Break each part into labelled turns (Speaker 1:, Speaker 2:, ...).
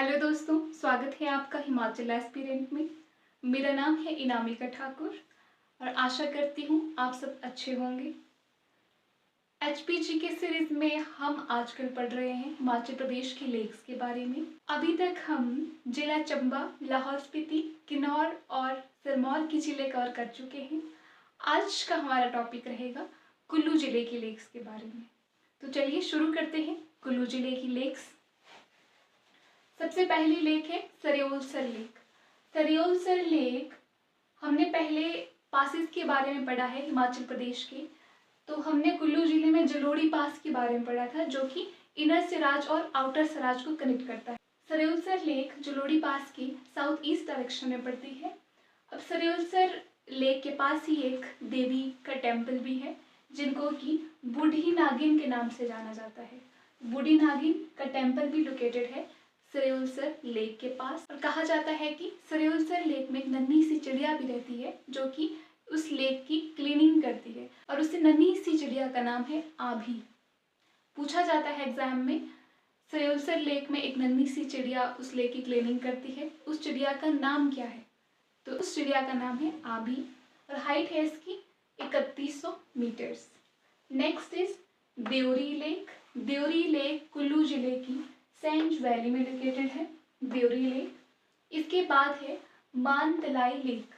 Speaker 1: Hello दोस्तों, स्वागत है आपका हिमाचल एस्पिरेंट में। मेरा नाम है इनामिका ठाकुर और आशा करती हूँ आप सब अच्छे होंगे। एचपीजी के सीरीज में हम आजकल पढ़ रहे हैं हिमाचल प्रदेश के लेक्स के बारे में। अभी तक हम जिला चंबा, लाहौल स्पीति, किन्नौर और सिरमौर की जिले कवर कर चुके हैं। आज का हमारा टॉपिक रहेगा कुल्लू जिले के लेक्स के बारे में। तो चलिए शुरू करते हैं कुल्लू जिले की लेक्स। सबसे पहली लेक है सरयोलसर लेक। सरयोलसर लेक हमने पहले पासेस के बारे में पढ़ा है हिमाचल प्रदेश के। तो हमने कुल्लू जिले में जलोड़ी पास के बारे में पढ़ा था, जो कि इनर सिराज और आउटर सिराज को कनेक्ट करता है। सरयोलसर लेक जलोड़ी पास की साउथ ईस्ट डायरेक्शन में पड़ती है। अब सरयोलसर लेक के पास ही एक देवी का टेम्पल भी है, जिनको कि बूढ़ी नागिन के नाम से जाना जाता है। बूढ़ी नागिन का टेम्पल भी लोकेटेड है सरयोलसर लेक के पास। और कहा जाता है कि सरयोलसर लेक में एक नन्ही सी चिड़िया भी रहती है, जो कि उस लेक की क्लीनिंग करती है, और उस नन्ही सी चिड़िया का नाम है आभी। पूछा जाता है एग्जाम में, सरयोलसर लेक में एक नन्ही सी चिड़िया उस लेक की क्लीनिंग करती है, उस चिड़िया का नाम क्या है? तो उस चिड़िया का नाम है आभी, और हाइट है इसकी 3100 metres. Next is Deori lake. Deori lake Kullu जिले की सेंज वैली में लोकेटेड है, देवरी लेक। इसके बाद है मानतलाई लेक।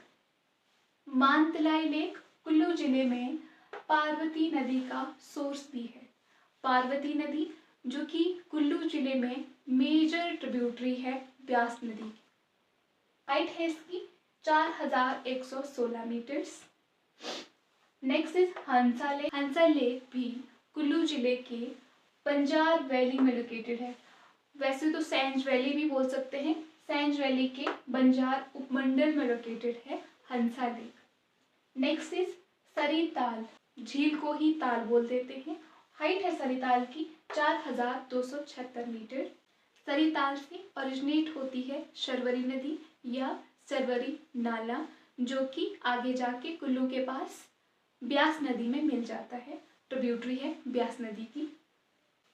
Speaker 1: मानतलाई लेक कुल्लू जिले में पार्वती नदी का सोर्स भी है। पार्वती नदी जो कि कुल्लू जिले में मेजर ट्रिब्यूटरी है ब्यास नदी की। हाइट है इसकी 4116 metres. Next is Hansa lake. Hansa lake भी कुल्लू जिले के बंजार वैली में लोकेटेड है। वैसे तो सेंज वैली भी बोल सकते हैं। सेंज वैली के बंजार उपमंडल में लोकेटेड है Hansa lake. Next is Sarital. झील को ही ताल बोल देते हैं। हाइट है सरिताल की 4276 मीटर। सरिताल से ओरिजिनेट होती है शर्वरी नदी या सरवरी नाला, जो कि आगे जाके कुल्लू के पास ब्यास नदी में मिल जाता है। ट्रिब्यूटरी है ब्यास नदी की।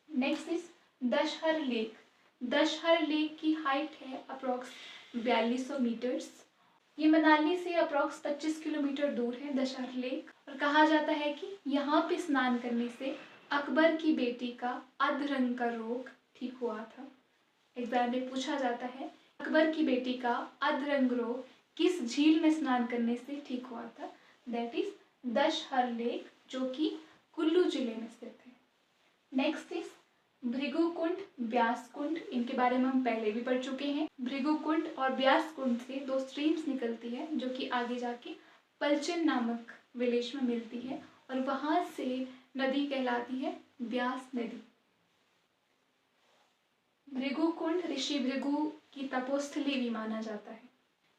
Speaker 1: Next is Dashahar lake. Dashahar lake की हाइट है अप्रोक्स 4200 मीटर्स। ये मनाली से अप्रोक्स 25 किलोमीटर दूर है दशहर लेक। और कहा जाता है कि यहाँ पे स्नान करने से अकबर की बेटी का अधरंग का रोग ठीक हुआ था। एग्जाम में पूछा जाता है अकबर की बेटी का अधरंग रोग किस झील में स्नान करने से ठीक हुआ था? दैट इज दशहर लेक, जो कि कुल्लू जिले में स्थित है। Next is Bhrigukund, Beaskund. इनके बारे में हम पहले भी पढ़ चुके हैं। भृगुकुंड और ब्यासकुंड से दो स्ट्रीम्स निकलती है, जो कि आगे जाके पलचन नामक विलेज में मिलती है, और वहां से नदी कहलाती है ब्यास नदी। भृगुकुंड ऋषि भृगु की तपोस्थली भी माना जाता है।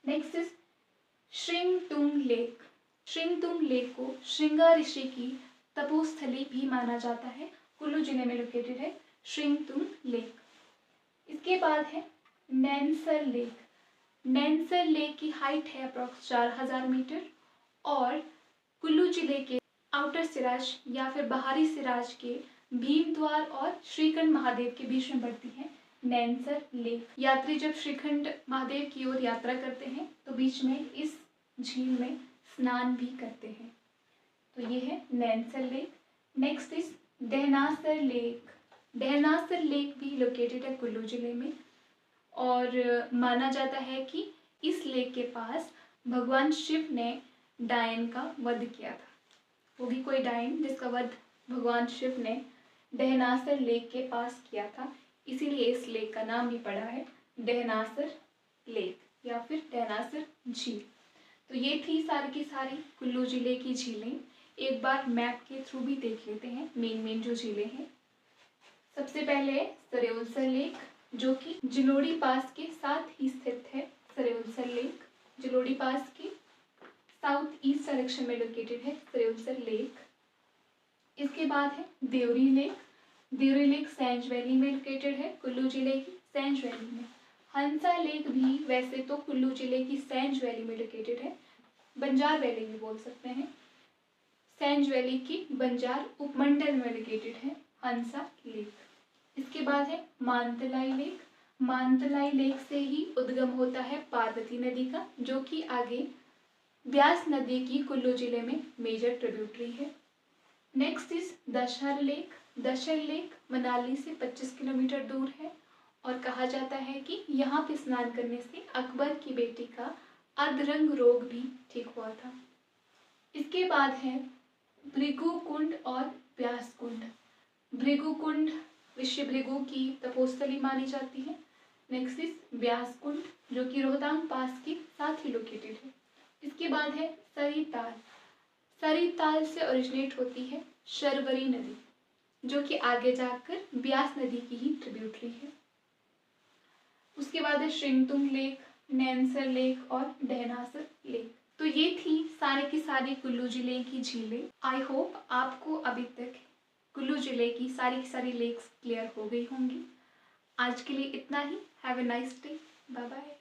Speaker 1: Next is Shringtung lake. Shringtung lake को श्रृंगा ऋषि की तपोस्थली भी माना जाता है। कुल्लू जिले में लोकेटेड है श्रिंगतुंग लेक। इसके बाद है नैनसर लेक। नैनसर लेक की हाइट है अप्रोक्स 4000 मीटर, और कुल्लू जिले के आउटर सिराज या फिर बाहरी सिराज के भीमद्वार और श्रीखंड महादेव के बीच में पड़ती है नैनसर लेक। यात्री जब श्रीखंड महादेव की ओर यात्रा करते हैं तो बीच में इस झील में स्नान भी करते हैं। तो ये है Nainsar lake. Next is Dahnasar lake. Dahnasar lake भी लोकेटेड है कुल्लू जिले में, और माना जाता है कि इस लेक के पास भगवान शिव ने डायन का वध किया था। वो भी कोई डायन जिसका वध भगवान शिव ने दहनासर लेक के पास किया था, इसीलिए इस लेक का नाम भी पड़ा है दहनासर लेक या फिर दहनासर झील। तो ये थी सारी की सारी कुल्लू जिले की झीलें। एक बार मैप के थ्रू भी देख लेते हैं मेन जो झीलें हैं। सबसे पहले सरयोलसर लेक, जो कि जलोड़ी पास के साथ ही स्थित है। सरयोलसर लेक जलोड़ी पास के साउथ ईस्ट डायरेक्शन में लोकेटेड है सरयोलसर लेक। इसके बाद है Deori lake. Deori lake Sainj valley में लोकेटेड है, कुल्लू जिले की सेंज वैली में। हंसा लेक भी वैसे तो कुल्लू जिले की सेंज वैली में लोकेटेड है, बंजार वैली भी बोल सकते हैं। सेंज वैली की बंजार उपमंडल में लोकेटेड है हंसा लेक। इसके बाद है मानतलाई लेक। मानतलाई लेक से ही उद्गम होता है पार्वती नदी का, जो कि आगे ब्यास नदी की कुल्लू जिले में मेजर ट्रिब्यूटरी है। Next is Dashahar lake. Dashahar lake Manali से 25 किलोमीटर दूर है और कहा जाता है कि यहाँ पे स्नान करने से अकबर की बेटी का अधरंग रोग भी ठीक हुआ था। इसके बाद है भृगु कुंड और ब्यास कुंड। भृगु कुंड ऋषि भृगु की तपोस्थली मानी जाती है। नेक्स्ट इज ब्यास कुंड, जो कि रोहतांग पास के साथ ही लोकेटेड है। इसके बाद है सरी ताल। सरी ताल से ओरिजिनेट होती है शर्वरी नदी, जो कि आगे जाकर ब्यास नदी की ही ट्रिब्यूटरी है। उसके बाद है श्रिंगतुंग लेक, नैनसर लेक और डहनासर लेक। तो ये थी सारे की सारी कुल्लू जिले की झीलें। आई होप आपको अभी तक कुल्लू जिले की सारी लेक्स क्लियर हो गई होंगी। आज के लिए इतना ही। Have a nice day. Bye bye.